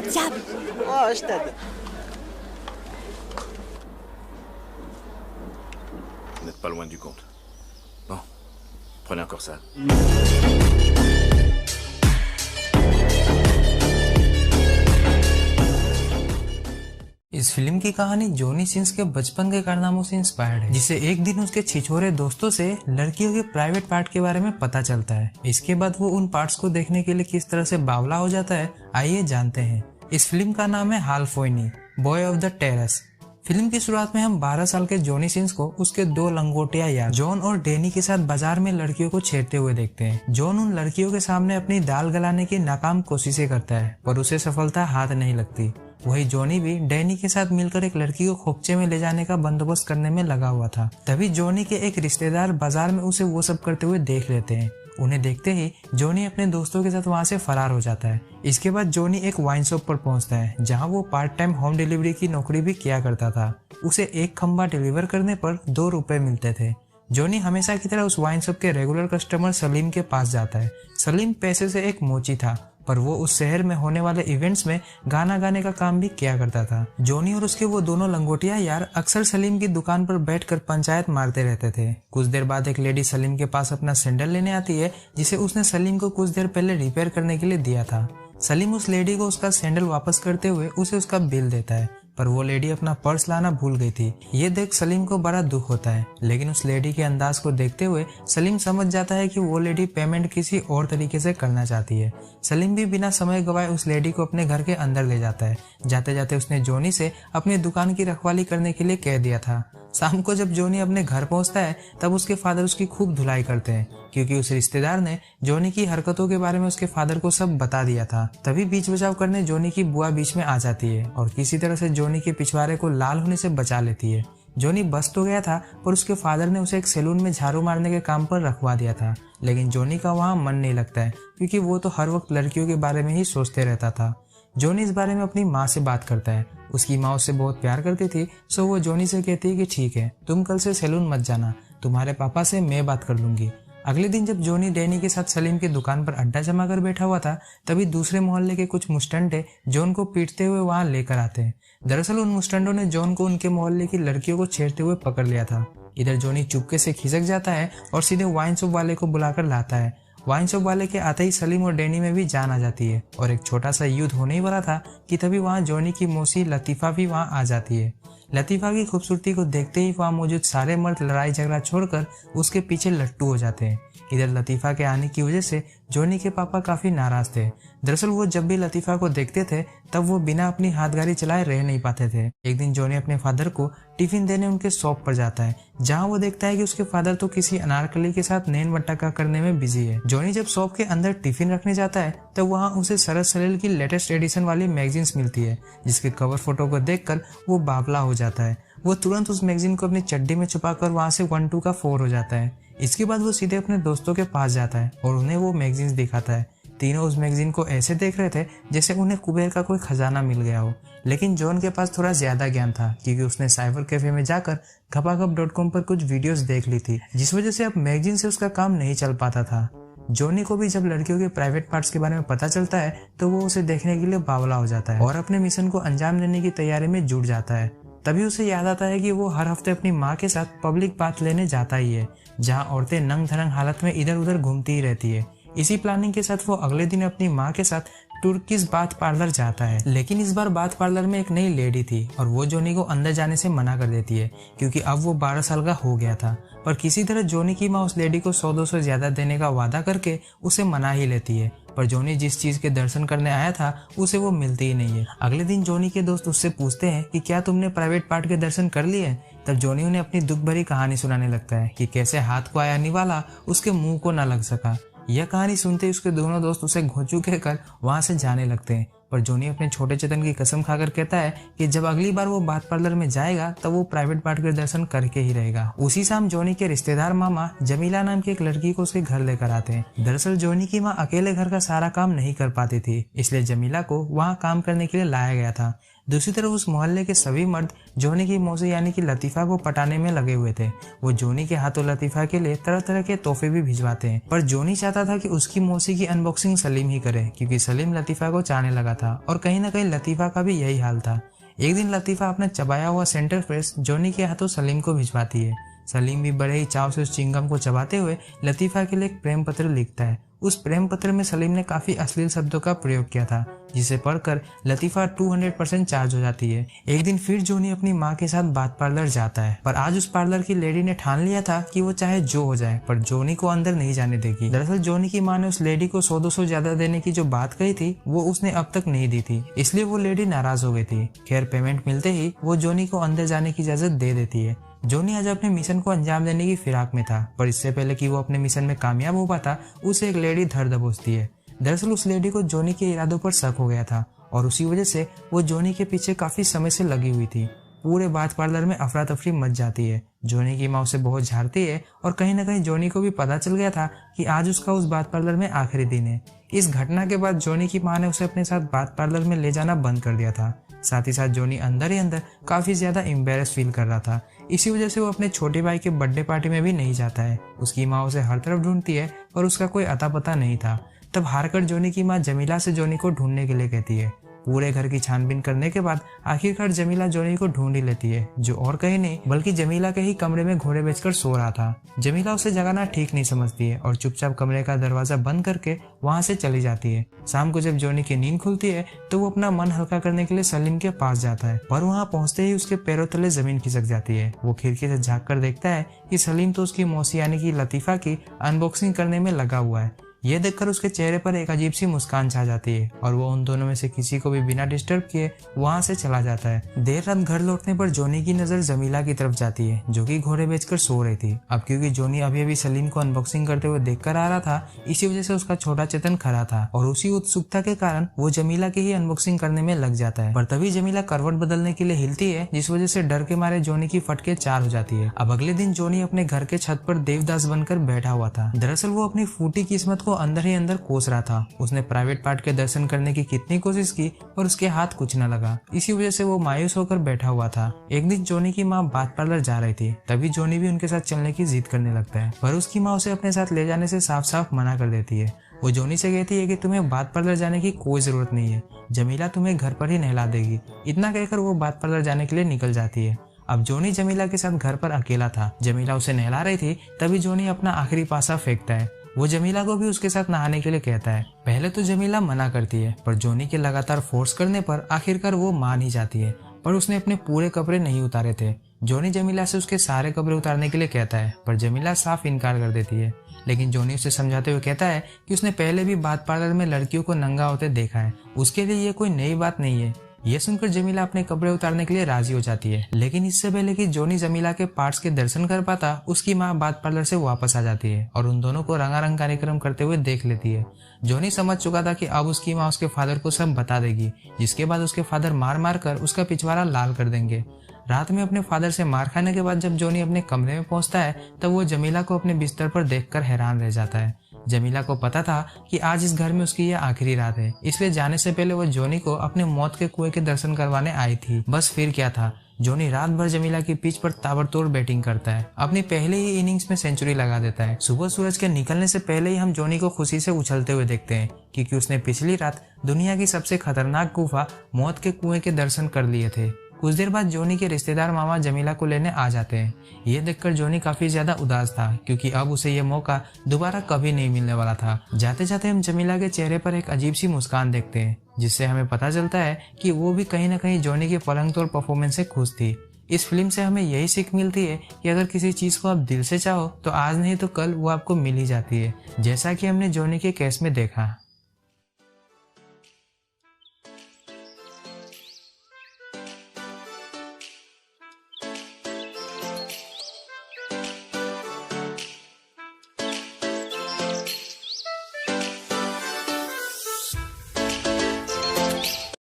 diable! Oh, je t'aide. Vous n'êtes pas loin du compte. Bon, prenez encore ça. इस film की कहानी Johnny Sins के बचपन के कारनामों से इंस्पायर्ड है, जिसे एक दिन उसके छिछोरे दोस्तों से लड़कियों के प्राइवेट पार्ट के बारे में पता चलता है। इसके बाद वो उन पार्ट्स को देखने के लिए किस तरह से बावला हो जाता है, आइए जानते हैं। इस फिल्म का नाम है हाल फोइनी, boy of the terrace. Film की शुरुआत में हम 12 साल के जॉनी सिंस को उसके दो लंगोटिया यार जॉन और डैनी के साथ बाजार में लड़कियों को छेड़ते हुए देखते हैं। जॉन उन लड़कियों के सामने अपनी दाल गलाने की नाकाम कोशिशें करता है, पर उसे सफलता हाथ नहीं लगती। वही जॉनी भी डैनी के साथ मिलकर एक लड़की को खोपचे में ले जाने का बंदोबस्त करने में लगा हुआ था। तभी जॉनी के एक रिश्तेदार बाजार में उसे वो सब करते हुए देख लेते हैं। उन्हें देखते ही जॉनी अपने दोस्तों के साथ वहां से फरार हो जाता है। इसके बाद जॉनी एक वाइन शॉप पर पहुंचता है, जहां वो पार्ट टाइम होम डिलीवरी की नौकरी भी किया करता था। उसे एक खंबा डिलीवर करने पर 2 रुपए मिलते थे। जॉनी हमेशा की तरह उस वाइन शॉप के रेगुलर कस्टमर सलीम के पास जाता है। सलीम पैसे से एक मोची था, पर वो उस शहर में होने वाले इवेंट्स में गाना गाने का काम भी किया करता था। जॉनी और उसके वो दोनों लंगोटिया यार अक्सर सलीम की दुकान पर बैठकर पंचायत मारते रहते थे। कुछ देर बाद एक लेडी सलीम के पास अपना सैंडल लेने आती है, जिसे उसने सलीम को कुछ देर पहले रिपेयर करने के लिए दिया था। सलीम उस लेडी को उसका सैंडल वापस करते हुए उसे उसका बिल देता है, पर वो लेडी अपना पर्स लाना भूल गई थी। ये देख सलीम को बड़ा दुख होता है, लेकिन उस लेडी के अंदाज को देखते हुए सलीम समझ जाता है कि वो लेडी पेमेंट किसी और तरीके से करना चाहती है। सलीम भी बिना समय गवाए उस लेडी को अपने घर के अंदर ले जाता है। जाते जाते उसने जॉनी से अपनी दुकान की रखवाली करने के लिए कह दिया था। शाम को जब जॉनी अपने घर पहुंचता है, तब उसके फादर उसकी खूब धुलाई करते हैं, क्योंकि उस रिश्तेदार ने जॉनी की हरकतों के बारे में उसके फादर को सब बता दिया था। तभी बीच बचाव करने जॉनी की बुआ बीच में आ जाती है और किसी तरह से जॉनी के पिछवाड़े को लाल होने से बचा लेती है। जॉनी बच तो गया था, पर उसके फादर ने उसे एक सैलून में झाड़ू मारने के काम पर रखवा दिया था। लेकिन जॉनी का वहाँ मन नहीं लगता है, क्योंकि वो तो हर वक्त लड़कियों के बारे में ही सोचते रहता था। जॉनी इस बारे में अपनी माँ से बात करता है। उसकी माँ उससे बहुत प्यार करती थी, सो वो जॉनी से कहती है कि ठीक है, तुम कल से सैलून मत जाना, तुम्हारे पापा से मैं बात कर लूंगी। अगले दिन जब जॉनी डैनी के साथ सलीम की दुकान पर अड्डा जमा कर बैठा हुआ था, तभी दूसरे मोहल्ले के कुछ मुस्टंडे जॉन को पीटते हुए वहां लेकर आते हैं। दरअसल उन मुस्टंडों ने जॉन को उनके मोहल्ले की लड़कियों को छेड़ते हुए पकड़ लिया था। इधर जॉनी चुपके से खिसक जाता है और सीधे वाइन शॉप वाले को बुलाकर लाता है। वाइन शॉप वाले के आते ही सलीम और डैनी में भी जान आ जाती है और एक छोटा सा युद्ध होने ही वाला था कि तभी वहाँ जॉनी की मौसी लतीफा भी वहाँ आ जाती है। लतीफा की खूबसूरती को देखते ही वहाँ मौजूद सारे मर्द लड़ाई झगड़ा छोड़कर उसके पीछे लट्टू हो जाते हैं। इधर लतीफा के आने की वजह से जॉनी के पापा काफी नाराज थे। दरअसल वो जब भी लतीफा को देखते थे, तब वो बिना अपनी हाथगाड़ी चलाए रह नहीं पाते थे। एक दिन जॉनी अपने फादर को टिफिन देने उनके शॉप पर जाता है, जहां वो देखता है कि उसके फादर तो किसी अनारकली के साथ नैन बट्टा करने में बिजी है। जॉनी जब शॉप के अंदर टिफिन रखने जाता है, तब वहाँ उसे शरद सलील की लेटेस्ट एडिशन वाली मैगजीन्स मिलती है, जिसके कवर फोटो को देखकर वो बावला हो जाता है। वो तुरंत उस मैगजीन को अपनी चड्डी में छुपाकर वहां से 1-2 का 4 हो जाता है। इसके बाद वो सीधे अपने दोस्तों के पास जाता है और उन्हें वो मैगजीन्स दिखाता है। तीनों उस मैगजीन को ऐसे देख रहे थे जैसे उन्हें कुबेर का कोई खजाना मिल गया हो। लेकिन जॉन के पास थोड़ा ज्यादा ज्ञान था, क्योंकि उसने साइबर कैफे में जाकर गपागप.com पर कुछ वीडियोस देख ली थी, जिस वजह से अब मैगजीन से उसका काम नहीं चल पाता था। जॉनी को भी जब लड़कियों के प्राइवेट पार्ट्स के बारे में पता चलता है, तो वो उसे देखने के लिए बावला हो जाता है और अपने मिशन को अंजाम देने की तैयारी में जुट जाता है। तभी उसे याद आता है कि वो हर हफ्ते अपनी माँ के साथ पब्लिक बाथ लेने जाता ही है, जहाँ औरतें नंग धड़ंग हालत में इधर उधर घूमती ही रहती है। इसी प्लानिंग के साथ वो अगले दिन अपनी माँ के साथ तुर्किश बाथ पार्लर जाता है। लेकिन इस बार बाथ पार्लर में एक नई लेडी थी और वो जॉनी को अंदर जाने से मना कर देती है, क्योंकि अब वो 12 साल का हो गया था। पर किसी तरह जॉनी की माँ उस लेडी को 100-200 ज्यादा देने का वादा करके उसे मना ही लेती है। पर जॉनी जिस चीज के दर्शन करने आया था, उसे वो मिलती ही नहीं है। अगले दिन जॉनी के दोस्त उससे पूछते हैं कि क्या तुमने प्राइवेट पार्ट के दर्शन कर लिए? तब जॉनी उन्हें अपनी दुख भरी कहानी सुनाने लगता है कि कैसे हाथ को आया निवाला उसके मुंह को न लग सका। यह कहानी सुनते ही उसके दोनों दोस्त उसे घोंचू कहकर वहां से जाने लगते हैं। पर जॉनी अपने छोटे चेतन की कसम खाकर कहता है कि जब अगली बार वो बाथ पार्लर में जाएगा, तब वो प्राइवेट पार्ट के दर्शन करके ही रहेगा। उसी शाम जॉनी के रिश्तेदार मामा जमीला नाम की एक लड़की को उसके घर लेकर आते हैं। दरअसल जॉनी की माँ अकेले घर का सारा काम नहीं कर पाती थी, इसलिए जमीला को वहाँ काम करने के लिए लाया गया था। दूसरी तरफ उस मोहल्ले के सभी मर्द जोनी की मौसी यानी कि लतीफ़ा को पटाने में लगे हुए थे। वो जोनी के हाथों लतीफ़ा के लिए तरह तरह के तोहफे भी भिजवाते हैं, पर जोनी चाहता था कि उसकी मौसी की अनबॉक्सिंग सलीम ही करे, क्योंकि सलीम लतीफ़ा को चाहने लगा था और कहीं ना कहीं लतीफ़ा का भी यही हाल था। एक दिन लतीफ़ा अपना चबाया हुआ सेंटर फ्रेश जोनी के हाथों सलीम को भिजवाती है। सलीम भी बड़े ही चाव से उस चिंगम को चबाते हुए लतीफ़ा के लिए एक प्रेम पत्र लिखता है। उस प्रेम पत्र में सलीम ने काफी अश्लील शब्दों का प्रयोग किया था, जिसे पढ़कर लतीफ़ा 200% चार्ज हो जाती है। एक दिन फिर जोनी अपनी माँ के साथ बाथ पार्लर जाता है, पर आज उस पार्लर की लेडी ने ठान लिया था कि वो चाहे जो हो जाए पर जोनी को अंदर नहीं जाने देगी। दरअसल जोनी की माँ ने उस लेडी को 100-200 ज्यादा देने की जो बात कही थी वो उसने अब तक नहीं दी थी, इसलिए वो लेडी नाराज हो गई थी। खैर पेमेंट मिलते ही वो जोनी को अंदर जाने की इजाजत दे देती है। जोनी आज अपने मिशन को अंजाम देने की फिराक में था, पर इससे पहले कि वो अपने मिशन में कामयाब हो पाता उसे एक लेडी धर दबोचती है। दरअसल उस लेडी को जोनी के इरादों पर शक हो गया था और उसी वजह से वो जोनी के पीछे काफी समय से लगी हुई थी। पूरे बाथ पार्लर में अफरा तफरी मच जाती है। जोनी की माँ उसे बहुत झाड़ती है और कहीं ना कहीं जोनी को भी पता चल गया था कि आज उसका उस बाथ पार्लर में आखिरी दिन है। इस घटना के बाद जोनी की माँ ने उसे अपने साथ बाथ पार्लर में ले जाना बंद कर दिया था। साथ ही साथ जोनी अंदर ही अंदर काफी ज्यादा एम्बेरस फील कर रहा था। इसी वजह से वो अपने छोटे भाई के बर्थडे पार्टी में भी नहीं जाता है। उसकी माँ उसे हर तरफ ढूंढती है पर उसका कोई अता पता नहीं था। तब हारकर जोनी की माँ जमीला से जोनी को ढूंढने के लिए कहती है। पूरे घर की छानबीन करने के बाद आखिरकार जमीला जोनी को ढूंढ ही लेती है, जो और कहीं नहीं बल्कि जमीला के ही कमरे में घोड़े बेचकर सो रहा था। जमीला उसे जगाना ठीक नहीं समझती है और चुपचाप कमरे का दरवाजा बंद करके वहां से चली जाती है। शाम को जब जोनी की नींद खुलती है तो वो अपना मन हल्का करने के लिए सलीम के पास जाता है, पर वहां पहुंचते ही उसके पैरों तले जमीन खिसक जाती है। वो खिड़की से झाँक कर देखता है कि सलीम तो उसकी मौसी यानी कि लतीफ़ा की अनबॉक्सिंग करने में लगा हुआ है। ये देखकर उसके चेहरे पर एक अजीब सी मुस्कान छा जाती है और वो उन दोनों में से किसी को भी बिना डिस्टर्ब किए वहां से चला जाता है। देर रात घर लौटने पर जोनी की नजर जमीला की तरफ जाती है, जो कि घोड़े बेचकर सो रही थी। अब क्योंकि जोनी अभी अभी सलीम को अनबॉक्सिंग करते हुए देखकर आ रहा था, इसी वजह से उसका छोटा चेतन खड़ा था और उसी उत्सुकता के कारण वो जमीला की ही अनबॉक्सिंग करने में लग जाता है। पर तभी जमीला करवट बदलने के लिए हिलती है, जिस वजह से डर के मारे जोनी की फटके 4 हो जाती है। अब अगले दिन जोनी अपने घर के छत पर देवदास बनकर बैठा हुआ था। दरअसल वो अपनी फूटी किस्मत को अंदर ही अंदर कोस रहा था। उसने प्राइवेट पार्ट के दर्शन करने की कितनी कोशिश की पर उसके हाथ कुछ न लगा। इसी वजह से वो मायूस होकर बैठा हुआ था। एक दिन जोनी की माँ बाथ पार्लर जा रही थी, तभी जोनी भी उनके साथ चलने की जिद करने लगता है, पर उसकी माँ उसे अपने साथ ले जाने से साफ साफ मना कर देती है। वो जोनी से कहती है कि तुम्हें बाथ पार्लर जाने की कोई जरूरत नहीं है, जमीला तुम्हें घर पर ही नहला देगी। इतना कहकर वो बाथ पार्लर जाने के लिए निकल जाती है। अब जोनी जमीला के साथ घर पर अकेला था। जमीला उसे नहला रही थी, तभी जोनी अपना आखिरी पासा फेंकता है। वो जमीला को भी उसके साथ नहाने के लिए कहता है। पहले तो जमीला मना करती है, पर जोनी के लगातार फोर्स करने पर आखिरकार वो मान ही जाती है, पर उसने अपने पूरे कपड़े नहीं उतारे थे। जोनी जमीला से उसके सारे कपड़े उतारने के लिए कहता है, पर जमीला साफ इनकार कर देती है। लेकिन जोनी उसे समझाते हुए कहता है कि उसने पहले भी बाथ पार्लर में लड़कियों को नंगा होते देखा है, उसके लिए ये कोई नई बात नहीं है। ये सुनकर जमीला अपने कपड़े उतारने के लिए राजी हो जाती है, लेकिन इससे पहले कि जोनी जमीला के पार्ट्स के दर्शन कर पाता, उसकी माँ बाथ पार्लर से वापस आ जाती है और उन दोनों को रंगारंग कार्यक्रम करते हुए देख लेती है। जोनी समझ चुका था कि अब उसकी माँ उसके फादर को सब बता देगी, जिसके बाद उसके फादर मार मार कर उसका पिछवाड़ा लाल कर देंगे। रात में अपने फादर से मार खाने के बाद जब जोनी अपने कमरे में पहुंचता है, तब वो जमीला को अपने बिस्तर पर देखकर हैरान रह जाता है। जमीला को पता था कि आज इस घर में उसकी यह आखिरी रात है, इसलिए जाने से पहले वो जोनी को अपने मौत के कुएं के दर्शन करवाने आई थी। बस फिर क्या था, जोनी रात भर जमीला की पिच पर ताबड़तोड़ बैटिंग करता है, अपनी पहले ही इनिंग्स में सेंचुरी लगा देता है। सुबह सूरज के निकलने से पहले ही हम जोनी को खुशी से उछलते हुए देखते हैं, क्योंकि उसने पिछली रात दुनिया की सबसे खतरनाक गुफा मौत के कुएं के दर्शन कर लिए थे। कुछ देर बाद जोनी के रिश्तेदार मामा जमीला को लेने आ जाते हैं। ये देखकर जोनी काफी ज्यादा उदास था, क्योंकि अब उसे ये मौका दोबारा कभी नहीं मिलने वाला था। जाते जाते हम जमीला के चेहरे पर एक अजीब सी मुस्कान देखते हैं, जिससे हमें पता चलता है कि वो भी कहीं ना कहीं जोनी के पलंग तोड़ परफॉर्मेंस से खुश थी। इस फिल्म से हमें यही सीख मिलती है कि अगर किसी चीज को आप दिल से चाहो तो आज नहीं तो कल वो आपको मिल ही जाती है, जैसा कि हमने जोनी के केस में देखा।